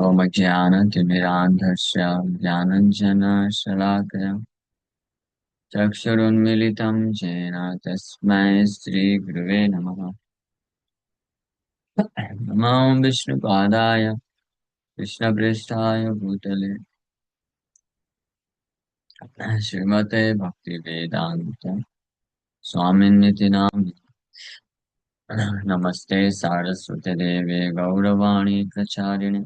ओम ज्ञानतिमिरान्धस्य ज्ञानाञ्जनशलाकया चक्षुरुन्मीलितं येन तस्मै श्रीगुरुवे नमः। नमो विष्णुपादाय कृष्णप्रेष्ठाय भूतले श्रीमते भक्तिवेदान्त स्वामिन्निति नामिने। नमस्ते सारस्वते देवे गौरवाणी प्रचारिणे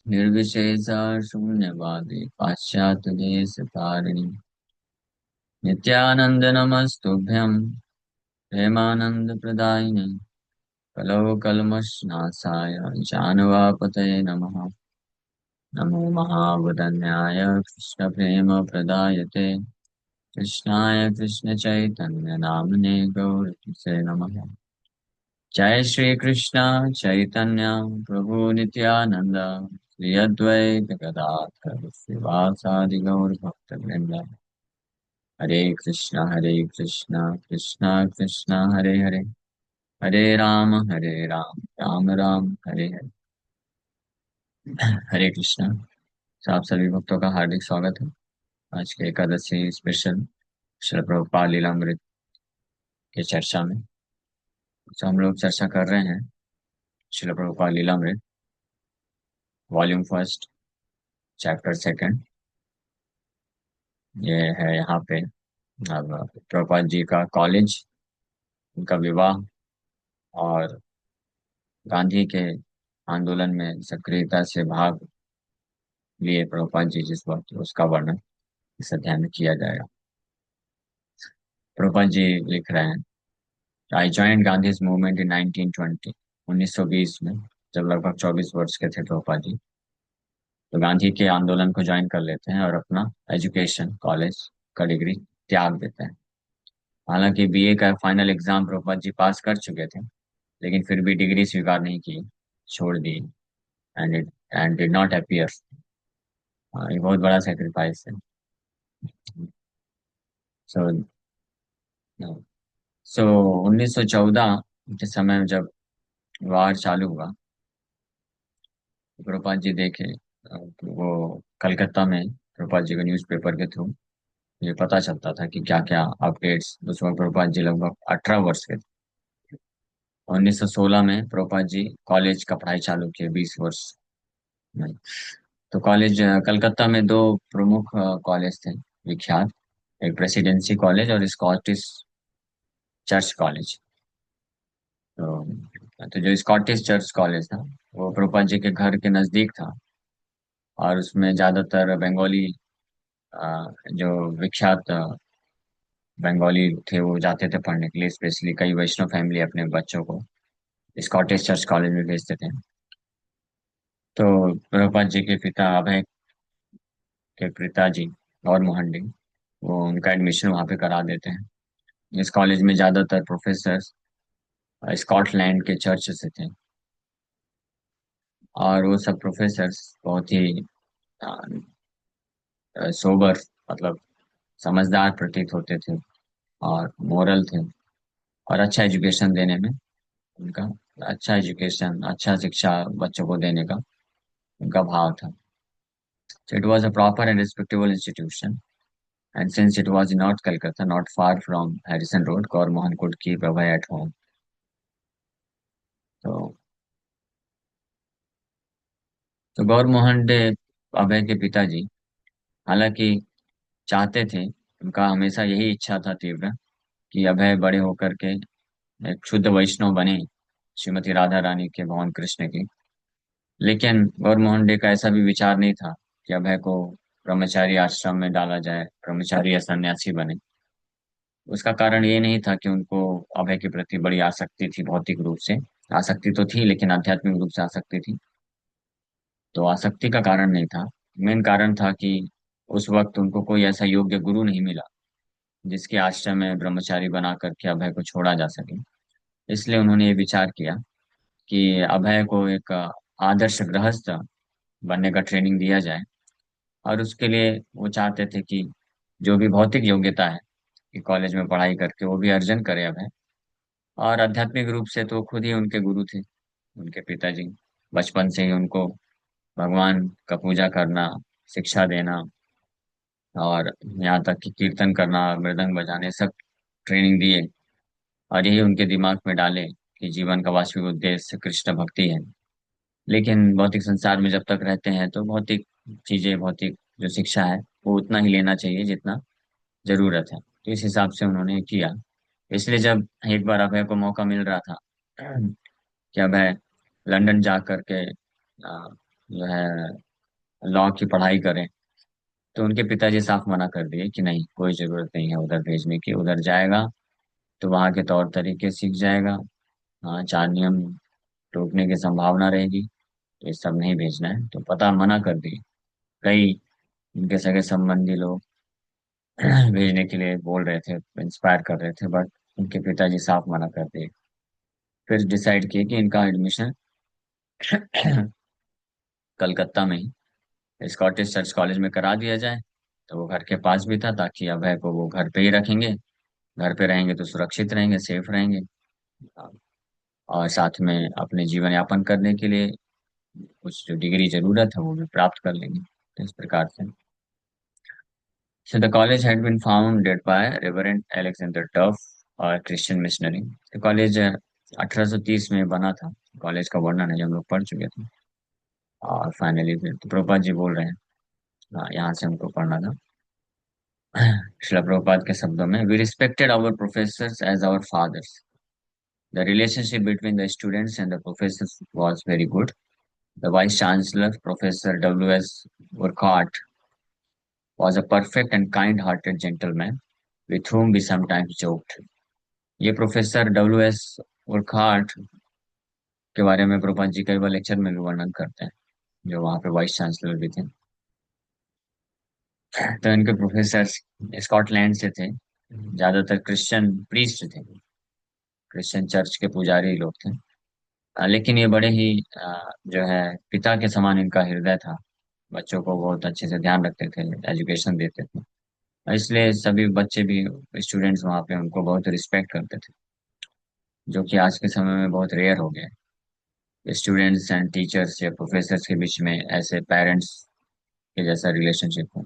निर्विशेष शून्यवादी पाश्चात्यदेशतारिणी नित्यानंद नमस्तुभ्यं प्रेमानन्दप्रदायिने कलौ कल्मषनाशाय जानवापतये नमः। नमो महावदन्याय कृष्णप्रेमप्रदायते कृष्णाय कृष्णचैतन्यनाम्ने गौरतिसे नमः। जय श्री कृष्ण चैतन्य प्रभु नित्यानंद श्री अद्वैत गदाधर श्रीवासादि गौर भक्तवृंद। हरे कृष्ण कृष्ण कृष्ण हरे हरे, हरे राम राम राम हरे हरे। हरे कृष्णा। तो आप सभी भक्तों का हार्दिक स्वागत है आज के एकादशी स्पेशल श्री प्रभुपाद लीलामृत के चर्चा में। तो हम लोग चर्चा कर रहे हैं Shri Prabhupada Lilamrita volume first chapter second. ये है यहाँ पे अब प्रभुपाद जी का कॉलेज, उनका विवाह और गांधी के आंदोलन में सक्रियता से भाग लिए प्रभुपाद जी जिस वक्त, उसका वर्णन इस अध्याय में किया जाएगा। प्रभुपाद जी लिख रहे हैं, I joined Gandhi's movement in 1920। 1920 में जब लगभग 24 वर्ष के थे प्रभुपाद जी, तो गांधी के आंदोलन को ज्वाइन कर लेते हैं और अपना एजुकेशन कॉलेज का डिग्री त्याग देते हैं। हालांकि बीए का फाइनल एग्जाम प्रभुपाद जी पास कर चुके थे, लेकिन फिर भी डिग्री स्वीकार नहीं की, छोड़ दी। And did not appear. ये बहुत बड़ा सेक्रीफाइस है। सो सो 1914 के समय में जब वार चालू हुआ, तो प्रभुपाद जी देखे, तो वो कलकत्ता में प्रभुपाद जी के न्यूज़पेपर के थ्रू ये पता चलता था कि क्या क्या अपडेट्स। उस वक्त प्रभुपाद जी लगभग 18 वर्ष के थे। 1916 में प्रभुपाद जी कॉलेज का पढ़ाई चालू किए, 20 वर्ष में। तो कॉलेज कलकत्ता में दो प्रमुख कॉलेज थे विख्यात, एक प्रेसिडेंसी कॉलेज और स्कॉटिश चर्च कॉलेज। तो जो स्कॉटिश चर्च कॉलेज था वो प्रभुपाद जी के घर के नजदीक था, और उसमें ज्यादातर बंगाली जो विख्यात बंगाली थे वो जाते थे पढ़ने के लिए। स्पेशली कई वैष्णव फैमिली अपने बच्चों को स्कॉटिश चर्च कॉलेज में भेजते थे। तो प्रभुपाद जी के पिता अभय के पिताजी और मोहन, वो उनका एडमिशन वहाँ पे करा देते हैं। इस कॉलेज में ज्यादातर प्रोफेसर स्कॉटलैंड के चर्च से थे, और वो सब प्रोफेसर्स बहुत ही सोबर, मतलब समझदार प्रतीत होते थे और मोरल थे, और अच्छा एजुकेशन देने में उनका, अच्छा एजुकेशन अच्छा शिक्षा बच्चों को देने का उनका भाव था। So it was a proper and respectable institution, and since it was in North Calcutta, not far from Harrison Road, Gaur Mohan could keep Abhay at home. तो तो गौर मोहन डे अभय के पिताजी हालांकि चाहते थे, उनका हमेशा यही इच्छा था तीव्र, कि अभय बड़े होकर के एक शुद्ध वैष्णव बने, श्रीमती राधा रानी के भवन कृष्ण की। लेकिन गौर मोहन डे का ऐसा भी विचार नहीं था कि अभय को ब्रह्मचारी आश्रम में डाला जाए, ब्रह्मचारी या सन्यासी बने। उसका कारण ये नहीं था कि उनको अभय के प्रति बड़ी आसक्ति थी भौतिक रूप से। आसक्ति तो थी, लेकिन आध्यात्मिक रूप से आसक्ति थी। तो आसक्ति का कारण नहीं था। मेन कारण था कि उस वक्त उनको कोई ऐसा योग्य गुरु नहीं मिला जिसके आश्रम में ब्रह्मचारी बना करके अभय को छोड़ा जा सके। इसलिए उन्होंने ये विचार किया कि अभय को एक आदर्श गृहस्थ बनने का ट्रेनिंग दिया जाए। और उसके लिए वो चाहते थे कि जो भी भौतिक योग्यता है कि कॉलेज में पढ़ाई करके वो भी अर्जन करे अभय। और आध्यात्मिक रूप से तो खुद ही उनके गुरु थे, उनके पिताजी। बचपन से ही उनको भगवान का पूजा करना, शिक्षा देना, और यहाँ तक कि कीर्तन करना, मृदंग बजाने, सब ट्रेनिंग दिए। और यही उनके दिमाग में डाले कि जीवन का वास्तविक उद्देश्य कृष्ण भक्ति है। लेकिन भौतिक संसार में जब तक रहते हैं तो भौतिक चीजें, भौतिक जो शिक्षा है वो उतना ही लेना चाहिए जितना जरूरत है। तो इस हिसाब से उन्होंने किया। इसलिए जब एक बार अभय को मौका मिल रहा था कि अभय लंदन जा करके जो है लॉ की पढ़ाई करें, तो उनके पिताजी साफ मना कर दिए कि नहीं, कोई जरूरत नहीं है उधर भेजने की। उधर जाएगा तो वहाँ के तौर तरीके सीख जाएगा, हाँ, चार नियम टूटने की संभावना रहेगी, तो ये सब नहीं भेजना है। तो पता मना कर दिए। कई उनके सगे संबंधी लोग भेजने के लिए बोल रहे थे, इंस्पायर कर रहे थे, बट उनके पिताजी साफ मना कर दिए। फिर डिसाइड किए कि इनका एडमिशन कलकत्ता में ही स्कॉटिश चर्च कॉलेज में करा दिया जाए। तो वो घर के पास भी था, ताकि अभय को वो घर पे ही रखेंगे। घर पे रहेंगे तो सुरक्षित रहेंगे, सेफ रहेंगे, और साथ में अपने जीवन यापन करने के लिए कुछ जो डिग्री जरूरत है वो भी प्राप्त कर लेंगे। तो इस प्रकार से So the college had been founded by Reverend Alexander Duff, और क्रिश्चियन मिशनरी। तो कॉलेज 1830 में बना था। कॉलेज का वर्णन है जो हम लोग पढ़ चुके थे। और फाइनली फिर तो प्रभुपाद जी बोल रहे हैं, हाँ, यहाँ से हमको पढ़ना था। श्रील प्रभुपाद के शब्दों में, we respected our professors as our fathers. The relationship between the students and the professors was very good. The vice chancellor professor W.S. Urquhart was a perfect and kind-hearted gentleman with whom we sometimes joked। ये professor W.S. उरकाट के बारे में प्रभुपाद जी कई बार lecture में भी वर्णन करते हैं, जो वहाँ पे वाइस चांसलर भी थे। तो इनके प्रोफेसर स्कॉटलैंड से थे, ज्यादातर क्रिश्चियन प्रीस्ट थे, क्रिश्चियन चर्च के पुजारी लोग थे। लेकिन ये बड़े ही जो है पिता के समान इनका हृदय था। बच्चों को बहुत अच्छे से ध्यान रखते थे, एजुकेशन देते थे। इसलिए सभी बच्चे भी, स्टूडेंट्स वहाँ पे उनको बहुत रिस्पेक्ट करते थे, जो कि आज के समय में बहुत रेयर हो गया है। स्टूडेंट्स एंड टीचर्स या प्रोफेसर्स के बीच में ऐसे पेरेंट्स के जैसा रिलेशनशिप हो,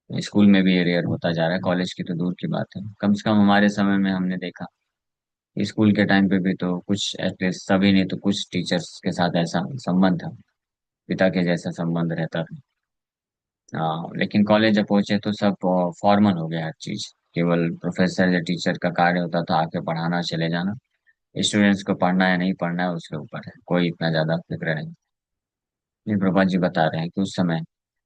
स्कूल में भी ये रेयर होता जा रहा है। कॉलेज की तो दूर की बात है, कम से कम हमारे समय में हमने देखा। स्कूल के टाइम पे भी तो कुछ एटलीस्ट, सभी नहीं तो कुछ टीचर्स के साथ ऐसा संबंध था, पिता के जैसा संबंध रहता था। लेकिन कॉलेज जब पहुंचे तो सब फॉर्मल हो गया हर चीज। केवल प्रोफेसर या टीचर का कार्य होता था आके पढ़ाना, चले जाना। स्टूडेंट्स को पढ़ना है नहीं पढ़ना है उसके ऊपर है, कोई इतना ज्यादा फिक्र नहीं। ये प्रभा जी बता रहे हैं कि उस समय,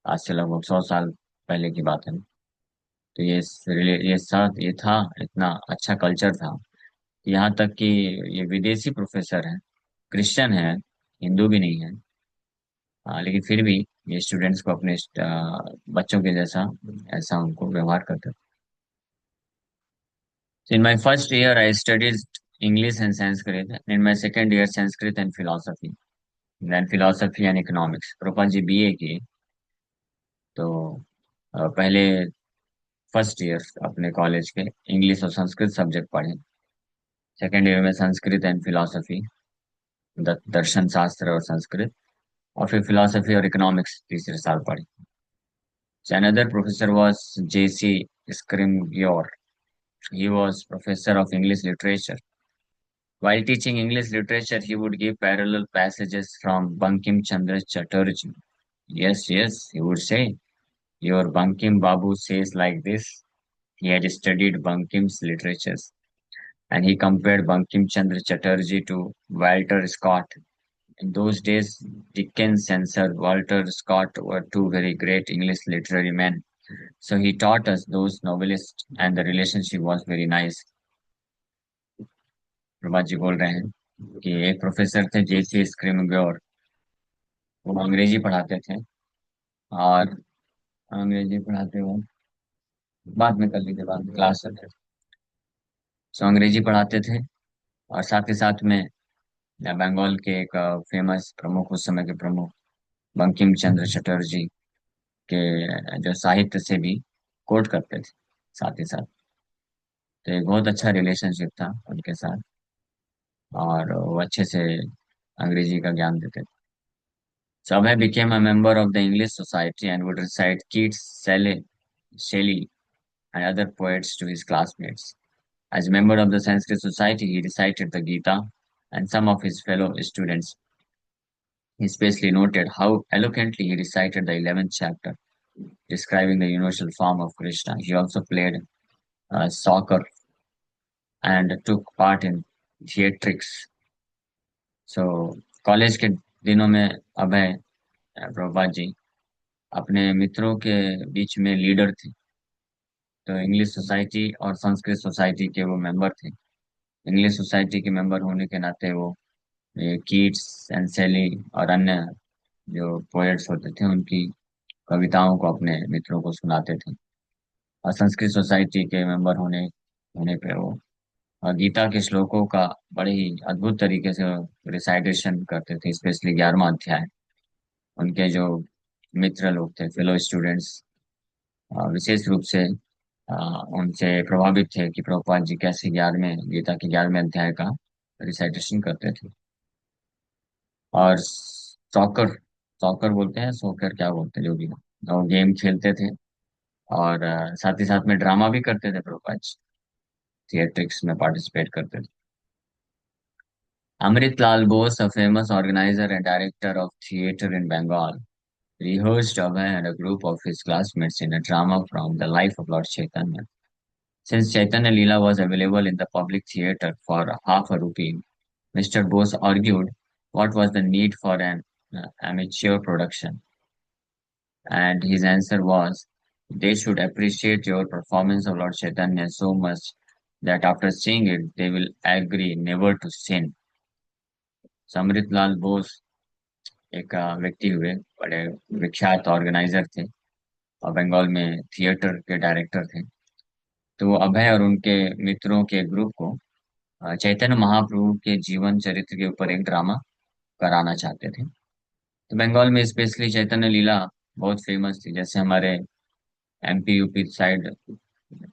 आज से लगभग 100 साल पहले की बात है, तो ये था, इतना अच्छा कल्चर था। यहाँ तक कि ये विदेशी प्रोफेसर हैं, क्रिश्चियन है, हिंदू भी नहीं है, लेकिन फिर भी ये स्टूडेंट्स को अपने बच्चों के जैसा ऐसा उनको व्यवहार करते थे। In my first year I studies English and Sanskrit, in my second year Sanskrit and philosophy, then philosophy and economics. प्रोपा जी BA की। तो पहले फर्स्ट ईयर अपने कॉलेज के इंग्लिश और संस्कृत सब्जेक्ट पढ़े। सेकेंड ईयर में संस्कृत एंड फिलोसफी, दर्शन शास्त्र और संस्कृत। और फिर फिलोसफी और इकोनॉमिक्स तीसरे साल पढ़ी। So another professor was J.C. Scrimgeour. He was professor of English literature. While teaching English literature, he would give parallel passages from Bankim Chandra Chatterjee. Yes, yes, he would say, your Bankim Babu says like this. He had studied Bankim's literatures, and he compared Bankim Chandra Chatterjee to Walter Scott. In those days, Dickens and Sir Walter Scott were two very great English literary men. So he taught us those novelists, and the relationship was very nice। प्रभात जी बोल रहे हैं कि एक professor थे J.C. स्क्रिमगोर। वो अंग्रेजी पढ़ाते थे, और अंग्रेजी पढ़ाते हुए बाद में कर लीजिए, बाद में क्लास चल रही। सो अंग्रेजी पढ़ाते थे, और साथ ही साथ में बंगाल के एक फेमस प्रमुख, उस समय के प्रमुख बंकिम चंद्र चटर्जी के जो साहित्य से भी कोट करते थे साथ ही साथ। तो एक बहुत अच्छा रिलेशनशिप था उनके साथ, और वो अच्छे से अंग्रेजी का ज्ञान देते थे। So Abhay became a member of the English Society and would recite Keats, Shelley, and other poets to his classmates. As a member of the Sanskrit Society, he recited the Gita, and some of his fellow students especially noted how eloquently he recited the 11th chapter, describing the universal form of Krishna. He also played soccer and took part in theatrics. So college के दिनों में अभय प्रभुपाद जी अपने मित्रों के बीच में leader थे। तो English society और संस्कृत सोसाइटी के वो मेंबर थे। इंग्लिश सोसाइटी के मेंबर होने के नाते वो कीट्स एंड सेली और अन्य जो पोएट्स होते थे उनकी कविताओं को अपने मित्रों को सुनाते थे। और संस्कृत सोसाइटी के मेंबर होने होने पे वो गीता के श्लोकों का बड़े ही अद्भुत तरीके से रिसाइटेशन करते थे, स्पेशली 11वां अध्याय। उनके जो मित्र लोग थे, फेलो स्टूडेंट्स, विशेष रूप से अ, उनसे प्रभावित थे कि प्रभुपाद जी कैसे 11वें गीता के 11वें अध्याय का रिसाइटेशन करते थे। और सॉकर सॉकर बोलते हैं, सोकर क्या बोलते हैं, जो भी हो, वो गेम खेलते थे। और साथ ही साथ में ड्रामा भी करते थे प्रभुपाद जी, थिएट्रिक्स में पार्टिसिपेट करते थे। Amrit Lal Bose, a famous organizer and director of theatre in Bengal, rehearsed Abhay and a group of his classmates in a drama from the life of Lord Chaitanya. Since Chaitanya Leela was available in the public theatre for half a rupee, Mr. Bose argued what was the need for an amateur production, and his answer was they should appreciate your performance of Lord Chaitanya so much that after seeing it, they will agree never to sin. Samrut Lal Bose एक व्यक्ति हुए, बड़े विख्यात organiser थे और बंगाल में theatre के director थे। तो वो अभय और उनके मित्रों के ग्रुप को चैतन्य महाप्रभु के जीवन चरित्र के ऊपर एक ड्रामा कराना चाहते थे। तो बंगाल में स्पेशली चैतन्य लीला बहुत फेमस थी। जैसे हमारे एमपी यूपी साइड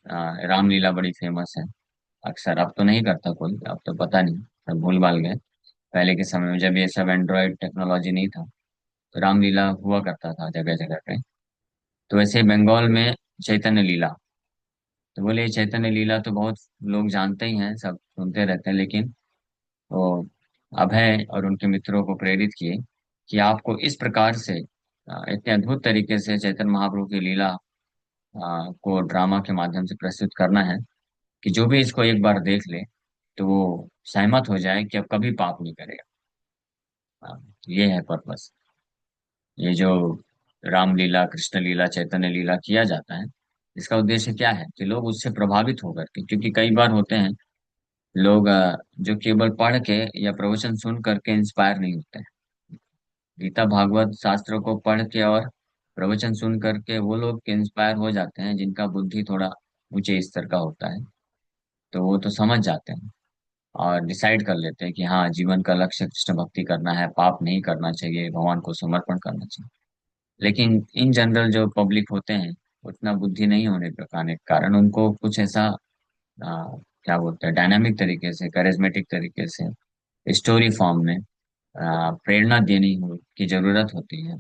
रामलीला बड़ी फेमस है। अक्सर अब तो नहीं करता कोई, अब तो पता नहीं, सब भूल भाल गए। पहले के समय में जब ये सब एंड्रॉयड टेक्नोलॉजी नहीं था तो रामलीला हुआ करता था जगह जगह पे। तो वैसे बंगाल में चैतन्य लीला, तो बोले चैतन्य लीला तो बहुत लोग जानते ही हैं, सब सुनते रहते हैं, लेकिन वो अभय और उनके मित्रों को प्रेरित किए कि आपको इस प्रकार से इतने अद्भुत तरीके से चैतन्य महाप्रभु की लीला को ड्रामा के माध्यम से प्रस्तुत करना है कि जो भी इसको एक बार देख ले तो वो सहमत हो जाए कि अब कभी पाप नहीं करेगा। ये है पर्पस। ये जो रामलीला, कृष्ण लीला, चैतन्य लीला किया जाता है, इसका उद्देश्य क्या है कि लोग उससे प्रभावित होकर के, क्योंकि कई बार होते हैं लोग जो केवल पढ़ के या प्रवचन सुन करके इंस्पायर नहीं होते हैं। गीता भागवत शास्त्रों को पढ़ के और प्रवचन सुन करके वो लोग इंस्पायर हो जाते हैं जिनका बुद्धि थोड़ा ऊंचे स्तर का होता है। तो वो तो समझ जाते हैं और डिसाइड कर लेते हैं कि हाँ, जीवन का लक्ष्य कृष्ण भक्ति करना है, पाप नहीं करना चाहिए, भगवान को समर्पण करना चाहिए। लेकिन इन जनरल जो पब्लिक होते हैं, उतना बुद्धि नहीं होने के कारण उनको कुछ ऐसा क्या बोलते हैं, डायनामिक तरीके से, करिज्मेटिक तरीके से, स्टोरी फॉर्म में प्रेरणा देने की जरूरत होती है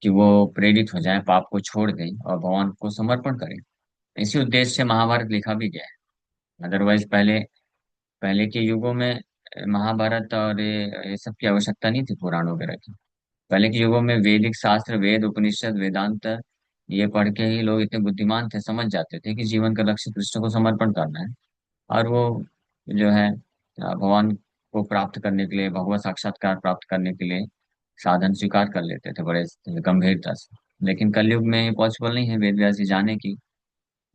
कि वो प्रेरित हो जाए, पाप को छोड़ दें और भगवान को समर्पण करें। इसी उद्देश्य से महाभारत लिखा भी गया है। अदरवाइज पहले पहले के युगों में महाभारत और ये सब की आवश्यकता नहीं थी, पुराण वगैरह की। पहले के युगों में वैदिक शास्त्र, वेद, उपनिषद, वेदांत, ये पढ़ के ही लोग इतने बुद्धिमान थे, समझ जाते थे कि जीवन का लक्ष्य कृष्ण को समर्पण करना है। और वो जो है भगवान को प्राप्त करने के लिए, भगवत साक्षात्कार प्राप्त करने के लिए साधन स्वीकार कर लेते थे बड़े गंभीरता से। लेकिन कलयुग में ये पॉसिबल नहीं है वेद व्यास जी जाने की।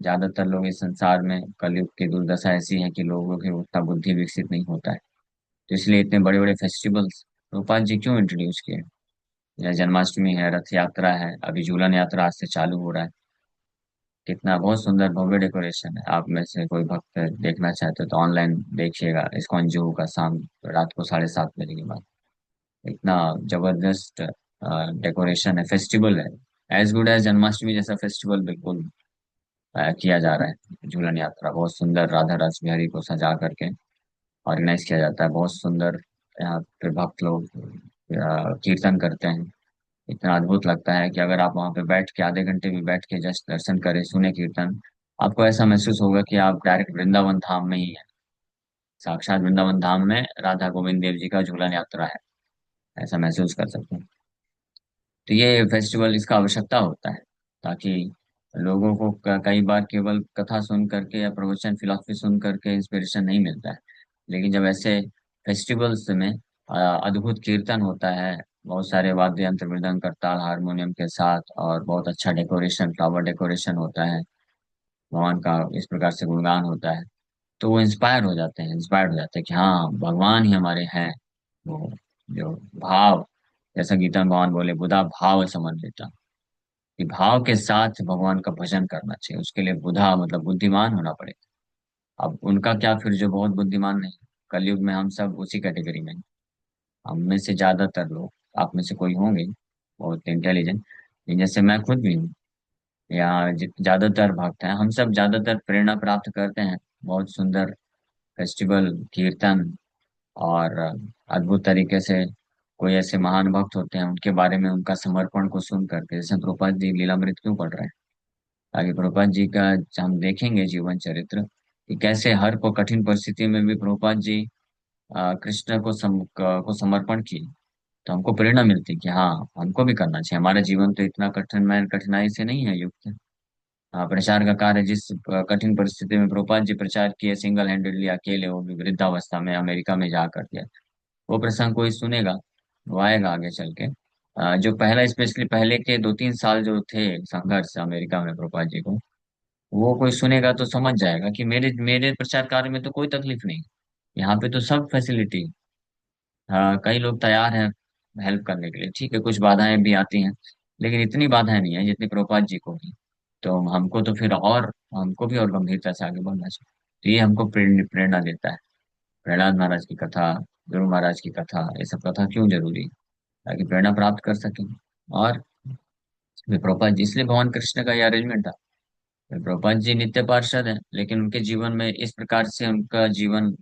ज्यादातर लोग इस संसार में, कलयुग की दुर्दशा ऐसी है कि लोगों की उतना बुद्धि विकसित नहीं होता है। तो इसलिए इतने बड़े बड़े फेस्टिवल्स रूपाल जी क्यों इंट्रोड्यूस किए। या जन्माष्टमी है, रथ यात्रा है, अभी झूलन यात्रा आज से चालू हो रहा है। कितना बहुत सुंदर भव्य डेकोरेशन है। आप में से कोई भक्त देखना चाहते हो तो ऑनलाइन देखिएगा, इस्कॉन जुहू का, शाम रात को 7:30 बजे के बाद। इतना जबरदस्त डेकोरेशन है, फेस्टिवल है। एज गुड एज जन्माष्टमी जैसा फेस्टिवल बिल्कुल किया जा रहा है। झूलन यात्रा बहुत सुंदर, राधा रस बिहारी को सजा करके ऑर्गेनाइज किया जाता है, बहुत सुंदर। यहाँ पे भक्त लोग कीर्तन करते हैं। इतना अद्भुत लगता है कि अगर आप वहां पे बैठ के आधे घंटे भी बैठ के जस्ट दर्शन करें, सुने कीर्तन, आपको ऐसा महसूस होगा कि आप डायरेक्ट वृंदावन धाम में ही हैं। साक्षात वृंदावन धाम में राधा गोविंद देव जी का झूलन यात्रा है, ऐसा महसूस कर सकते हैं। तो ये फेस्टिवल, इसका आवश्यकता होता है, ताकि लोगों को कई बार केवल कथा सुन करके या प्रवचन फिलॉसफी सुन करके इंस्पिरेशन नहीं मिलता है। लेकिन जब ऐसे फेस्टिवल्स में अद्भुत कीर्तन होता है, बहुत सारे वाद्य यंत्र, मृदंग, करताल, हारमोनियम के साथ, और बहुत अच्छा डेकोरेशन, फ्लावर डेकोरेशन होता है, भगवान का इस प्रकार से गुणगान होता है, तो वो इंस्पायर्ड हो जाते हैं कि हाँ, भगवान ही हमारे हैं। वो जो भाव, जैसा गीता में भगवान बोले, बुधा भाव समन्विता, कि भाव के साथ भगवान का भजन करना चाहिए, उसके लिए बुधा मतलब बुद्धिमान होना पड़ेगा। अब उनका क्या फिर, जो बहुत बुद्धिमान नहीं, कलयुग में हम सब उसी कैटेगरी में हैं। हम में से ज्यादातर लोग, आप में से कोई होंगे बहुत इंटेलिजेंट, जैसे मैं खुद भी हूँ, या ज्यादातर भक्त हैं, हम सब ज्यादातर प्रेरणा प्राप्त करते हैं बहुत सुंदर फेस्टिवल, कीर्तन, और अद्भुत तरीके से कोई ऐसे महान भक्त होते हैं उनके बारे में, उनका समर्पण को सुन करके। जैसे प्रभुपाद जी लीलामृत क्यों पढ़ रहे हैं, आगे प्रभुपाद जी का हम देखेंगे जीवन चरित्र, कि कैसे हर को कठिन परिस्थिति में भी प्रभुपाद जी कृष्ण को समर्पण किए। तो हमको प्रेरणा मिलती है कि हाँ, हमको भी करना चाहिए, हमारा जीवन तो इतना कठिनाई से नहीं है युक्त। प्रचार का कार्य जिस कठिन परिस्थिति में प्रभुपाद जी प्रचार किए, सिंगल हैंडेडली, अकेले, वो भी वृद्धावस्था में अमेरिका में जा करके, वो प्रसंग कोई सुनेगा, वो आएगा आगे चल के। जो पहला, स्पेशली पहले के 2-3 साल जो थे संघर्ष अमेरिका में प्रभुपाद जी को, वो कोई सुनेगा तो समझ जाएगा कि मेरे मेरे प्रचार कार्य में तो कोई तकलीफ नहीं, यहाँ पे तो सब फैसिलिटी। हाँ, कई लोग तैयार हैं हेल्प करने के लिए, ठीक है, कुछ बाधाएं भी आती हैं, लेकिन इतनी बाधाएं नहीं है जितनी प्रभुपाद जी को हुई। तो हमको तो फिर और, हमको भी और गंभीरता से आगे बढ़ना चाहिए। तो ये हमको प्रेरणा देता है। प्रहलाद महाराज की कथा, ध्रुव महाराज की कथा, ये सब कथा क्यों जरूरी है, ताकि प्रेरणा प्राप्त कर सकें। और फिर प्रभुपाद जी, इसलिए भगवान कृष्ण का ये अरेंजमेंट था। फिर प्रभुपाद जी नित्य पार्षद हैं, लेकिन उनके जीवन में इस प्रकार से उनका जीवन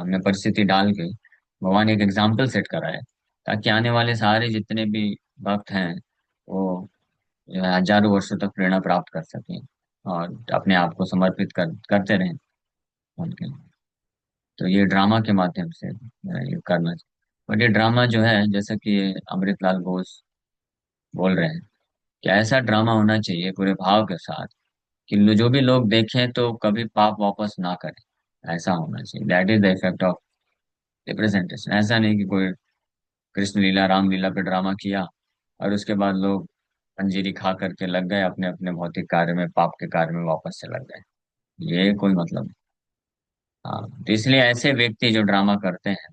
में परिस्थिति डाल के भगवान एक एग्जाम्पल सेट करा है, ताकि आने वाले सारे जितने भी भक्त हैं, वो जो है हजारों वर्षों तक प्रेरणा प्राप्त कर सकें, और अपने आप को समर्पित करते रहें उनके। तो ये ड्रामा के माध्यम से ये करना चाहिए। बट ये ड्रामा जो है, जैसा कि ये अमृतलाल घोष बोल रहे हैं, कि ऐसा ड्रामा होना चाहिए पूरे भाव के साथ, कि जो भी लोग देखें तो कभी पाप वापस ना करें, ऐसा होना चाहिए। That is the effect of representation. ऐसा नहीं कि कोई कृष्ण लीला राम लीला पे ड्रामा किया, और उसके बाद लोग अंजीरी खा करके लग गए अपने अपने भौतिक कार्य में, पाप के कार्य में वापस से लग गए। ये कोई मतलब नहीं। हाँ, तो इसलिए ऐसे व्यक्ति जो ड्रामा करते हैं,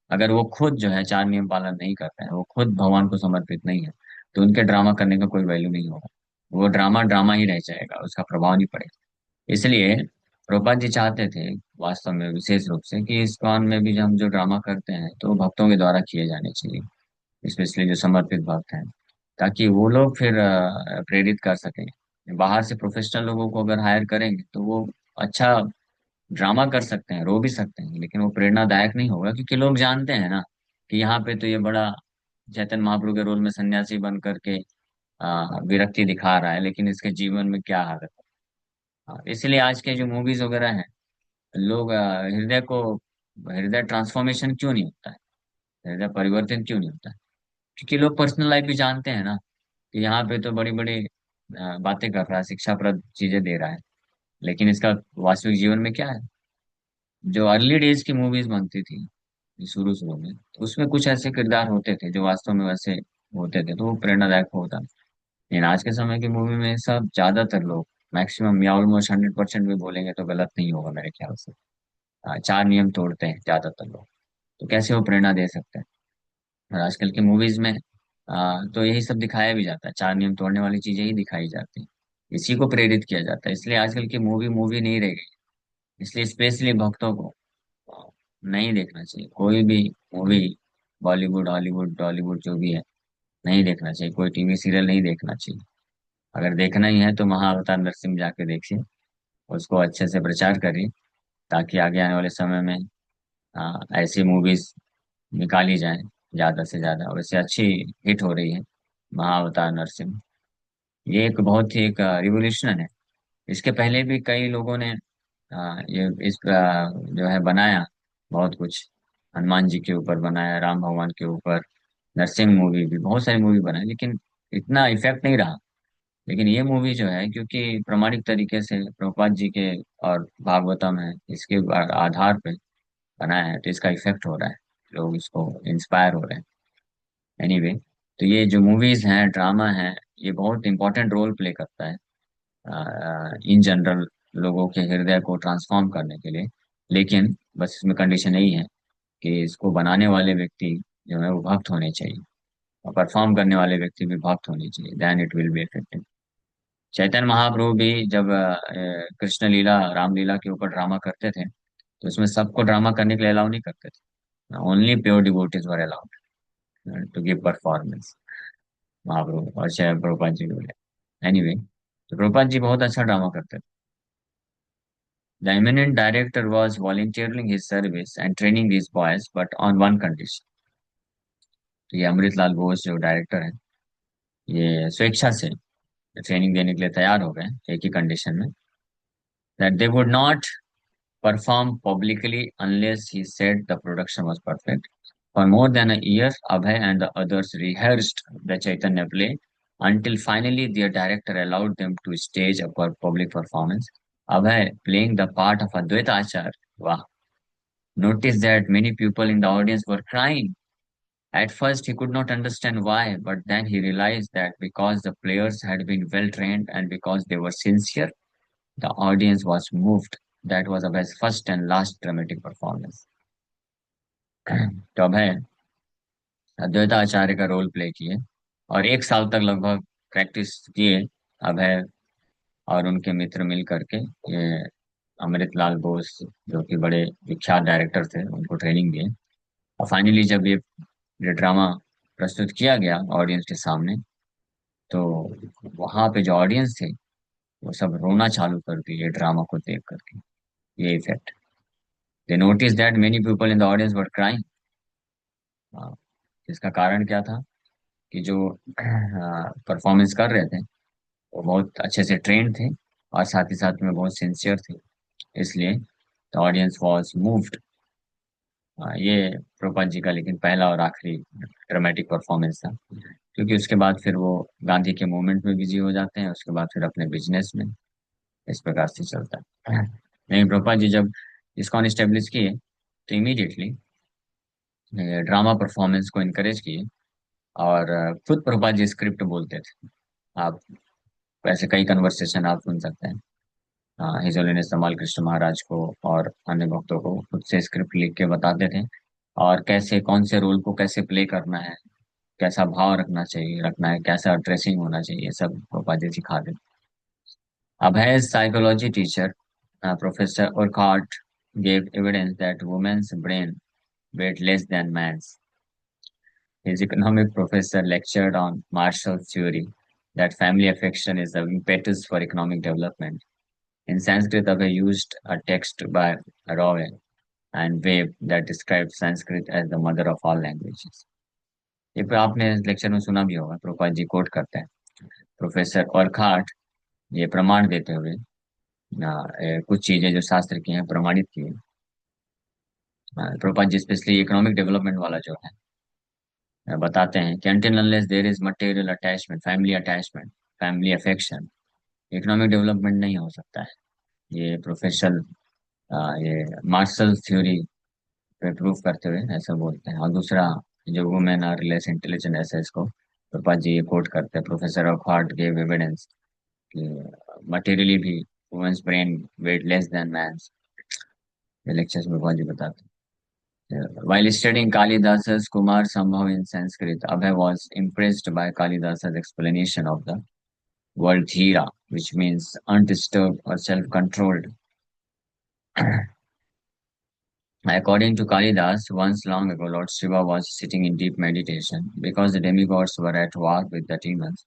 अगर वो खुद जो है चार नियम पालन नहीं करते हैं, वो खुद भगवान को समर्पित नहीं है, तो उनके ड्रामा करने का कोई वैल्यू नहीं होगा। वो ड्रामा ड्रामा ही रह जाएगा, उसका प्रभाव नहीं पड़ेगा। इसलिए प्रभुपाद जी चाहते थे वास्तव में, विशेष रूप से, कि इस्कॉन में भी हम जो ड्रामा करते हैं तो भक्तों के द्वारा किए जाने चाहिए, स्पेशली जो समर्पित भक्त हैं, ताकि वो लोग फिर प्रेरित कर सकें। बाहर से प्रोफेशनल लोगों को अगर हायर करेंगे तो वो अच्छा ड्रामा कर सकते हैं, रो भी सकते हैं, लेकिन वो प्रेरणादायक नहीं होगा, क्योंकि लोग जानते हैं ना कि यहाँ पे तो ये बड़ा चैतन्य महाप्रभु के रोल में सन्यासी बन करके विरक्ति दिखा रहा है, लेकिन इसके जीवन में क्या हालत है। इसलिए आज के जो मूवीज वगैरह हैं, लोग हृदय ट्रांसफॉर्मेशन क्यों नहीं होता है, हृदय परिवर्तन क्यों नहीं होता है, क्योंकि लोग पर्सनल लाइफ भी जानते हैं ना, कि यहाँ पे तो बड़ी बड़ी बातें कर रहा है, शिक्षाप्रद चीजें दे रहा है, लेकिन इसका वास्तविक जीवन में क्या है। जो अर्ली डेज की मूवीज बनती थी शुरू शुरू में, तो उसमें कुछ ऐसे किरदार होते थे जो वास्तव में वैसे होते थे, तो वो प्रेरणादायक होता। लेकिन आज के समय की मूवी में सब ज्यादातर लोग, मैक्सिमम या ऑलमोस्ट 100% भी बोलेंगे तो गलत नहीं होगा मेरे ख्याल से, चार नियम तोड़ते हैं ज्यादातर लोग। तो कैसे वो प्रेरणा दे सकते हैं। और आजकल की मूवीज में तो यही सब दिखाया भी जाता है, चार नियम तोड़ने वाली चीजें ही दिखाई जाती हैं, इसी को प्रेरित किया जाता है। इसलिए आजकल की मूवी मूवी नहीं रह गई। इसलिए स्पेशली भक्तों को नहीं देखना चाहिए कोई भी मूवी, बॉलीवुड, हॉलीवुड, टॉलीवुड, जो भी है, नहीं देखना चाहिए। कोई टीवी सीरियल नहीं देखना चाहिए। अगर देखना ही है तो महाअवतार नरसिंह जाके देखिए, उसको अच्छे से प्रचार करिए, ताकि आगे आने वाले समय में ऐसी मूवीज निकाली जाए, ज्यादा से ज्यादा, वैसे अच्छी हिट हो रही है महाअवतार नरसिम्हा। ये एक बहुत ही एक रिवोल्यूशन है। इसके पहले भी कई लोगों ने ये इस जो है बनाया बहुत कुछ। हनुमान जी के ऊपर बनाया, राम भगवान के ऊपर, नरसिंह मूवी भी, बहुत सारी मूवी बनाई, लेकिन इतना इफेक्ट नहीं रहा। लेकिन ये मूवी जो है, क्योंकि प्रमाणिक तरीके से प्रभुपाद जी के और भागवतम है इसके आधार पे बनाया है, तो इसका इफेक्ट हो रहा है, लोग इसको इंस्पायर हो रहे हैं। एनीवे, तो ये जो मूवीज हैं, ड्रामा है, ये बहुत इंपॉर्टेंट रोल प्ले करता है इन जनरल लोगों के हृदय को ट्रांसफॉर्म करने के लिए। लेकिन बस इसमें कंडीशन यही है कि इसको बनाने वाले व्यक्ति जो है वो भक्त होने चाहिए, और परफॉर्म करने वाले व्यक्ति भी भक्त होने चाहिए, then it will be effective. Chaitanya Mahaprabhu भी जब कृष्ण लीला, रामलीला के ऊपर ड्रामा करते थे, तो उसमें सबको ड्रामा करने के लिए अलाउ नहीं करते थे। Only pure devotees were allowed to give performance. Mahaprabhu और शायद प्रभुपाद जी भी। एनीवे, तो प्रभुपाद जी बहुत अच्छा ड्रामा करते थे। The eminent director was volunteering his service and training these boys, but on one condition. तो ये अमृतलाल घोष जो डायरेक्टर है, ये स्वेच्छा से ट्रेनिंग देने के लिए तैयार हो गए, एक ही कंडीशन में, that they would not perform publicly unless he said the production was perfect. For more than a year, Abhay and the others rehearsed the Chaitanya play until finally their director allowed them to stage a public performance. Abhay playing the part of Advaita Acharya. Wow. Noticed that many people in the audience were crying. At first, he could not understand why, but then he realized that because the players had been well trained and because they were sincere, the audience was moved. That was Abhay's first and last dramatic performance. तो अभय अद्वैता आचार्य का role play किए, और एक साल तक लगभग practice किए अभय और उनके मित्र मिल करके। ये अमृतलाल बोस जो कि बड़े विख्यात डायरेक्टर थे, उनको ट्रेनिंग दिए। और फाइनली जब ये ड्रामा प्रस्तुत किया गया ऑडियंस के सामने, तो वहां पे जो ऑडियंस थे वो सब रोना चालू कर दिए ये ड्रामा को देख करके। ये effect, they notice that many people in the audience were crying. इसका कारण क्या था कि जो परफॉर्मेंस कर रहे थे वो बहुत अच्छे से ट्रेंड थे, और साथ ही साथ में बहुत सिंसियर थे, इसलिए द ऑडियंस वाज मूव्ड। ये प्रोपा जी का लेकिन पहला और आखिरी ड्रामेटिक परफॉर्मेंस था, क्योंकि उसके बाद फिर वो गांधी के मूवमेंट में बिजी हो जाते हैं, उसके बाद फिर अपने बिजनेस में, इस प्रकार से चलता है। लेकिन प्रोपा जी जब इसकॉन स्टेब्लिश किए, तो इमीडिएटली ड्रामा परफॉर्मेंस को इनकरेज किए, और खुद प्रभुपाद जी स्क्रिप्ट बोलते थे। आप वैसे कई कन्वर्सेशन आप सुन सकते हैं, हिज होलीनेस धमाल कृष्ण महाराज को और अन्य भक्तों को खुद से स्क्रिप्ट लिख के बताते थे, और कैसे कौन से रोल को कैसे प्ले करना है, कैसा भाव रखना है, कैसा ड्रेसिंग होना चाहिए, ये सब प्रभुपाद जी सिखाते थे। अब है psychology teacher professor Urquhart gave evidence that women's brain weight less than man's. His economic professor lectured on Marshall's theory that family affection is the impetus for economic development. In Sanskrit, Abhay used a text by Roy and Webb that described Sanskrit as the mother of all languages. ये पे आपने lecture में सुना भी होगा, प्रोपाल जी coat करते हैं professor ऑरखार्ट, ये प्रमाण देते हुए कुछ चीजें जो शास्त्र की हैं प्रमाणित की हैं। प्रोपाल जी स्पेशली इकोनॉमिक डेवलपमेंट वाला जो है बताते हैं कि until unless there is material attachment, family attachment, family affection, economic development नहीं हो सकता है। ये प्रोफेशनल ये मार्शल थ्योरी पे प्रूव करते हुए ऐसा बोलते हैं। और दूसरा, जो वुमेन आर लेस इंटेलिजेंट, ऐसा इसको प्रभुपाद जी ये कोट करते हैं, professor of heart gave evidence कि मटेरियली भी women's brain weight less than man's. ये लेक्चर्स में प्रभुपाद जी बताते हैं। While studying Kalidasa's Kumar Sambhav in Sanskrit, Abhay was impressed by Kalidasa's explanation of the word dhira, which means undisturbed or self-controlled. According to Kalidas, once long ago, Lord Shiva was sitting in deep meditation. Because the demigods were at war with the demons,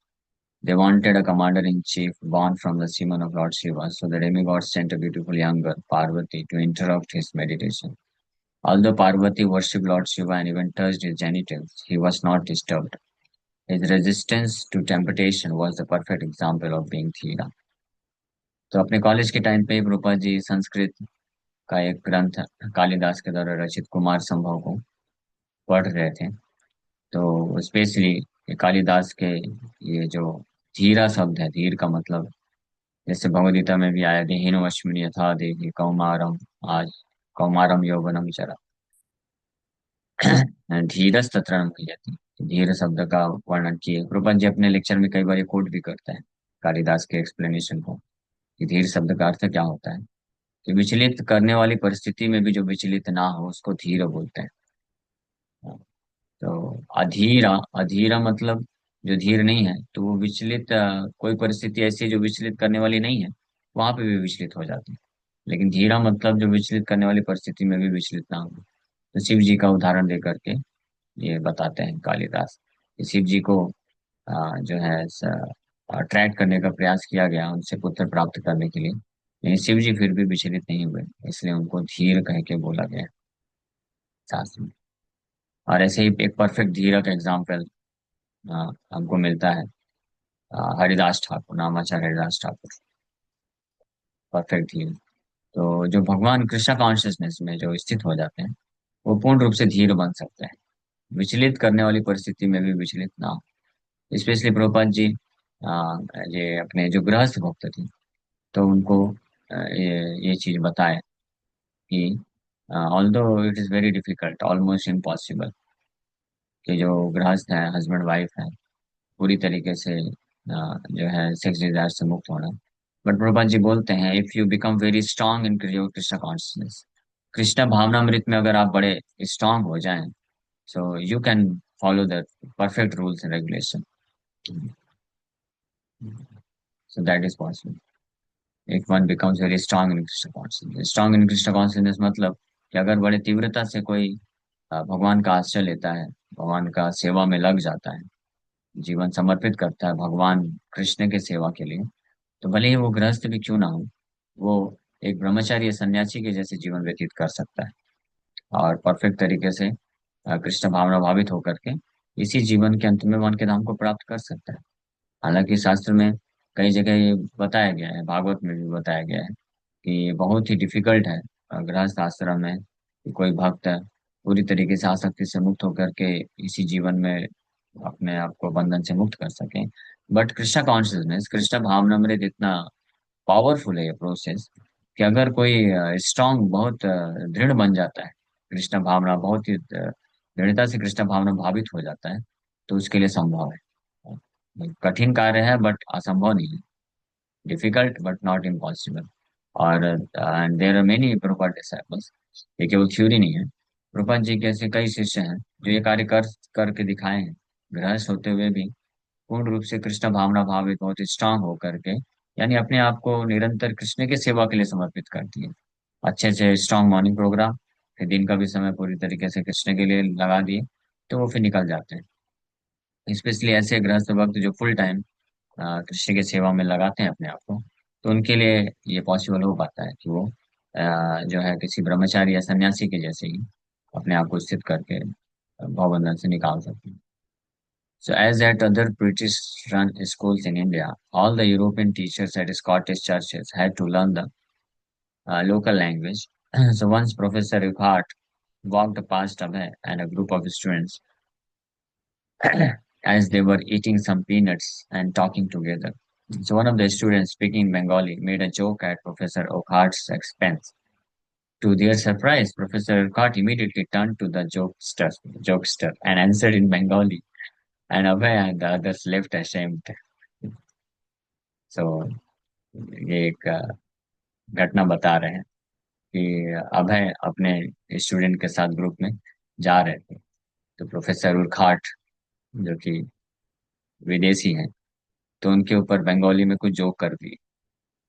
they wanted a commander-in-chief born from the semen of Lord Shiva. So the demigods sent a beautiful young girl, Parvati, to interrupt his meditation. Although Parvati worshipped Lord Shiva and even touched his genitals, he was not disturbed. His resistance to temptation was the perfect example of being Thira. तो अपने college के time पे रूपा जी संस्कृत का एक ग्रंथ कालिदास के द्वारा रचित कुमार संभव को पढ़ रहे थे। तो स्पेशली कालिदास के ये जो धीरा शब्द है, धीर का मतलब जैसे भगवदगीता में भी आया, देहिनो अश्विनी यथा देहि कौमारम, आज कौमारम यौवनम चरा, धीरज तत्र मुह्यति। धीर शब्द का वर्णन किए रूपन जी अपने लेक्चर में कई बार ये कोट भी करते हैं कालिदास के एक्सप्लेनेशन को, कि धीर शब्द का अर्थ क्या होता है। कि विचलित करने वाली परिस्थिति में भी जो विचलित ना हो उसको धीर बोलते हैं। तो अधीरा, अधीरा मतलब जो धीर नहीं है, तो वो विचलित कोई परिस्थिति ऐसी है जो विचलित करने वाली नहीं है, वहां पे भी विचलित हो जाती है। लेकिन धीरा मतलब जो विचलित करने वाली परिस्थिति में भी विचलित ना हो। तो शिव जी का उदाहरण दे करके ये बताते हैं कालिदास कि शिव जी को जो है अट्रैक्ट करने का प्रयास किया गया उनसे पुत्र प्राप्त करने के लिए, लेकिन शिव जी फिर भी विचलित नहीं हुए, इसलिए उनको धीर कह के बोला गया शास्त्र में। और ऐसे ही एक परफेक्ट धीर का एग्जाम्पल हमको मिलता है हरिदास ठाकुर, नामाचार्य हरिदास ठाकुर, परफेक्ट धीर। तो जो भगवान कृष्ण कॉन्शियसनेस में जो स्थित हो जाते हैं वो पूर्ण रूप से धीर बन सकते हैं, विचलित करने वाली परिस्थिति में भी विचलित ना हो। स्पेशली प्रभुपाद जी ये अपने जो गृहस्थ भक्त थे, तो उनको ये चीज बताए कि although it is very difficult, almost impossible, कि जो गृहस्थ है, हस्बैंड वाइफ है, पूरी तरीके से जो है सेक्स डिजायर से मुक्त होना। बट प्रभुपाद जी बोलते हैं if you become very strong in your Krishna consciousness, Krishna भावनामृत में अगर आप बड़े स्ट्रांग हो जाएं, so you can follow the perfect rules and regulation, so that is possible if one becomes very strong in Krishna consciousness. Strong in Krishna consciousness मतलब कि अगर बड़े तीव्रता से कोई भगवान का आश्रय लेता है, भगवान का सेवा में लग जाता है, जीवन समर्पित करता है भगवान कृष्ण के सेवा के लिए, तो भले ही वो गृहस्थ भी क्यों ना हो, वो एक ब्रह्मचारी या सन्यासी के जैसे जीवन व्यतीत कर सकता है और परफेक्ट तरीके से कृष्ण भावना भावित होकर के इसी जीवन के अंत में वन के धाम को प्राप्त कर सकता है। हालांकि शास्त्र में कई जगह ये बताया गया है, भागवत में भी बताया गया है कि ये बहुत ही डिफिकल्ट है गृहस्थ आश्रम में कि कोई भक्त पूरी तरीके से आसक्ति से मुक्त होकर के इसी जीवन में अपने आप को बंधन से मुक्त कर सके। बट कृष्णा कॉन्शियसनेस, कृष्णा भावनामृत इतना पावरफुल है ये प्रोसेस कि अगर कोई स्ट्रांग बहुत दृढ़ बन जाता है, कृष्णा भावना बहुत ही दृढ़ता से कृष्णा भावना भावित हो जाता है, तो उसके लिए संभव है। कठिन कार्य है बट असंभव नहीं है, डिफिकल्ट बट नॉट इम्पॉसिबल। और there are many proper disciples, ये केवल थ्योरी नहीं है। प्रभुपाद जी के ऐसे कई शिष्य हैं जो ये कार्य कर करके दिखाए हैं, गृहस्थ होते हुए भी पूर्ण रूप से कृष्ण भावना भावित बहुत स्ट्रांग होकर के, यानी अपने आप को निरंतर कृष्ण की सेवा के लिए समर्पित करती है। अच्छे से स्ट्रांग मॉर्निंग प्रोग्राम, फिर दिन का भी समय पूरी तरीके से कृष्ण के लिए लगा दिए, तो वो फिर निकल जाते हैं। स्पेशली ऐसे गृहस्थ भक्त जो फुल टाइम कृष्ण की सेवा में लगाते हैं अपने आप को, तो उनके लिए ये पॉसिबल हो पाता है कि वो जो है किसी ब्रह्मचारी या सन्यासी के जैसे ही अपने आप को स्थित करके भवबंधन से निकाल सकते हैं। So as at other British run schools in India, all the European teachers at Scottish churches had to learn the local language. So once Professor Urquhart walked past Abhay and a group of students as they were eating some peanuts and talking together. So one of the students speaking Bengali made a joke at Professor Urquhart's expense. To their surprise, Professor Urquhart immediately turned to the jokester and answered in Bengali, and Abhay and the others left ashamed. सो ये एक घटना बता रहे हैं कि अभय अपने student के साथ ग्रुप में जा रहे थे, तो प्रोफेसर उर्खाट जो कि विदेशी हैं, तो उनके ऊपर बंगाली में कुछ जोक कर दिए।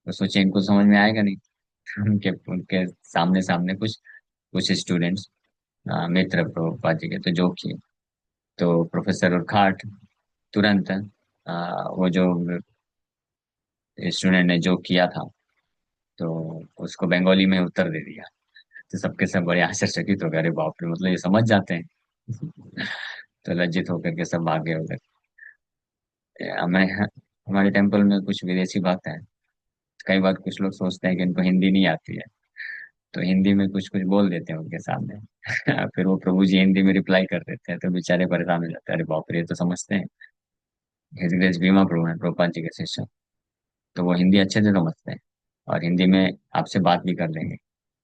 तो सोचे इनको समझ में आएगा नहीं। उनके उनके सामने सामने कुछ कुछ स्टूडेंट्स मित्र प्रभुपाद जी के तो जोक किए। तो प्रोफेसर उर्खाट तुरंत वो जो स्टूडेंट ने जोक किया था, तो उसको बंगाली में उत्तर दे दिया। तो सबके सब बड़े आश्चर्यचकित हो गए, अरे बाप रे, मतलब ये समझ जाते हैं। तो लज्जित होकर के सब भागे उधर। हमें हमारे टेम्पल में कुछ विदेशी भक्त हैं। कई बार कुछ लोग सोचते हैं कि इनको हिंदी नहीं आती है, तो हिंदी में कुछ कुछ बोल देते हैं उनके सामने। फिर वो प्रभु जी हिंदी में रिप्लाई कर देते हैं, तो बेचारे परेशान हो जाते हैं, अरे बाप रे, ये तो समझते हैं। हृदय बीमा प्रभु हैं, प्रभुपाद जी के शिष्य। तो वो हिंदी अच्छे से समझते हैं, और हिंदी में आपसे बात भी कर लेंगे।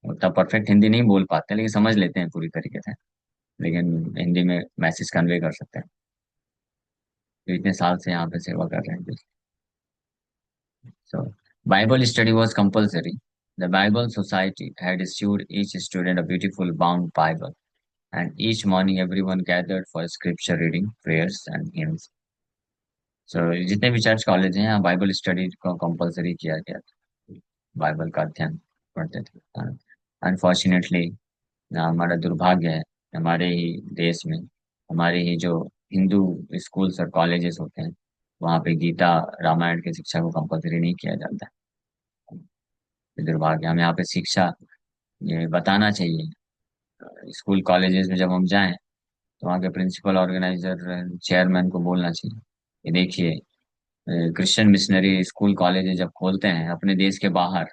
उतना परफेक्ट हिंदी नहीं बोल पाते, लेकिन समझ लेते हैं पूरी तरीके से। लेकिन हिंदी में मैसेज कन्वे कर सकते हैं। तो इतने साल से यहाँ पे सेवा कर रहे हैं। So, Bible study was compulsory. The Bible Society had issued each student a beautiful bound Bible, and each morning everyone gathered for scripture reading, prayers, and hymns. So, जितने भी चर्च कॉलेज हैं, यहाँ बाइबल स्टडी को compulsory किया गया था। Bible का अध्ययन पढ़ते थे। अनफॉर्चुनेटली, हमारा दुर्भाग्य है, हमारे ही देश में, हमारे ही जो हिंदू स्कूल्स और कॉलेजेस होते हैं, वहाँ पे गीता, रामायण की शिक्षा को कंपलसरी नहीं किया जाता है। दुर्भाग्य, हम यहाँ पे शिक्षा ये बताना चाहिए। स्कूल कॉलेजेस में जब हम जाएं, तो वहाँ के प्रिंसिपल, ऑर्गेनाइजर, चेयरमैन को बोलना चाहिए कि देखिए, क्रिश्चियन मिशनरी स्कूल कॉलेजेस जब खोलते हैं अपने देश के बाहर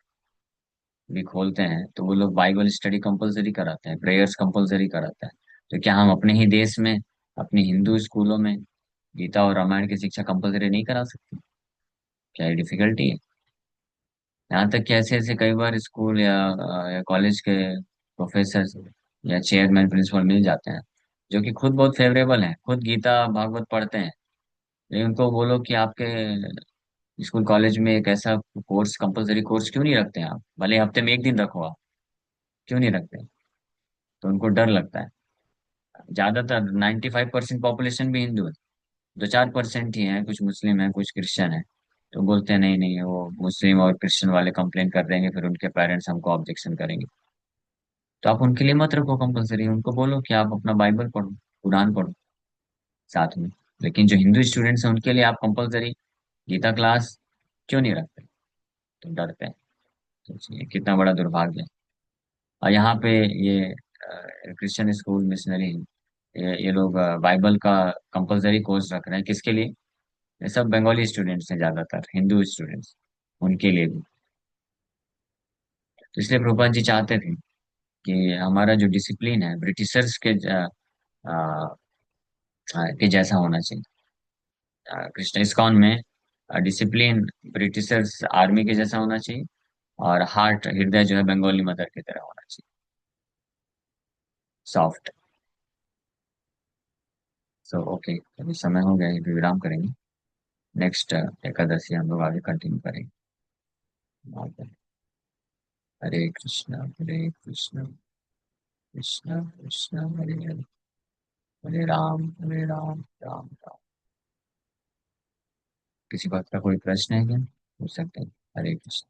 भी खोलते हैं, तो वो लोग बाइबल स्टडी कंपलसरी कराते हैं, प्रेयर्स कंपलसरी कराते हैं। तो क्या हम अपने ही देश में, अपने हिंदू स्कूलों में गीता और रामायण की शिक्षा कंपलसरी नहीं करा सकते? क्या ये डिफिकल्टी है? यहाँ तक कि ऐसे ऐसे कई बार स्कूल या कॉलेज के प्रोफेसर या चेयरमैन, प्रिंसिपल मिल जाते हैं, जो कि खुद बहुत फेवरेबल हैं, खुद गीता भागवत पढ़ते हैं। लेकिन उनको बोलो कि आपके स्कूल कॉलेज में एक ऐसा कोर्स, कंपलसरी कोर्स क्यों नहीं रखते हैं आप, भले हफ्ते में एक दिन रखो आप, क्यों नहीं रखते? तो उनको डर लगता है। ज्यादातर 95% पॉपुलेशन भी हिंदू है, 2-4% ही है, कुछ मुस्लिम है, कुछ क्रिश्चियन है। तो बोलते हैं नहीं नहीं, वो मुस्लिम और क्रिश्चियन वाले कंप्लेन कर देंगे, फिर उनके पेरेंट्स हमको ऑब्जेक्शन करेंगे। तो आप उनके लिए मत रखो कंपलसरी, उनको बोलो कि आप अपना बाइबल पढ़ो, कुरान पढ़ो साथ में। लेकिन जो हिंदू स्टूडेंट्स हैं उनके लिए आप कंपलसरी गीता क्लास क्यों नहीं रखते? तो डरते हैं। तो ये कितना बड़ा दुर्भाग्य है। और यहाँ पे ये क्रिश्चियन स्कूल मिशनरी, ये लोग बाइबल का कंपलसरी कोर्स रख रहे हैं, किसके लिए? ये सब बंगाली स्टूडेंट्स हैं, ज्यादातर हिंदू स्टूडेंट्स, उनके लिए भी। तो इसलिए प्रभुपाद जी चाहते थे कि हमारा जो डिसिप्लिन है ब्रिटिशर्स के जैसा होना चाहिए। कृष्ण इस्कॉन में डिसिप्लिन ब्रिटिशर्स आर्मी के जैसा होना चाहिए, और हार्ट, हृदय जो है बंगाली मदर की तरह होना चाहिए, सॉफ्ट। सो ओके, अभी समय हो गया है, अभी विराम करेंगे। नेक्स्ट एकादशी हम लोग आगे कंटिन्यू करेंगे। Okay. हरे कृष्ण कृष्ण कृष्ण हरे हरे, हरे राम राम राम। किसी बात का कोई प्रश्न है क्या? पूछ सकते हैं। हरे कृष्ण।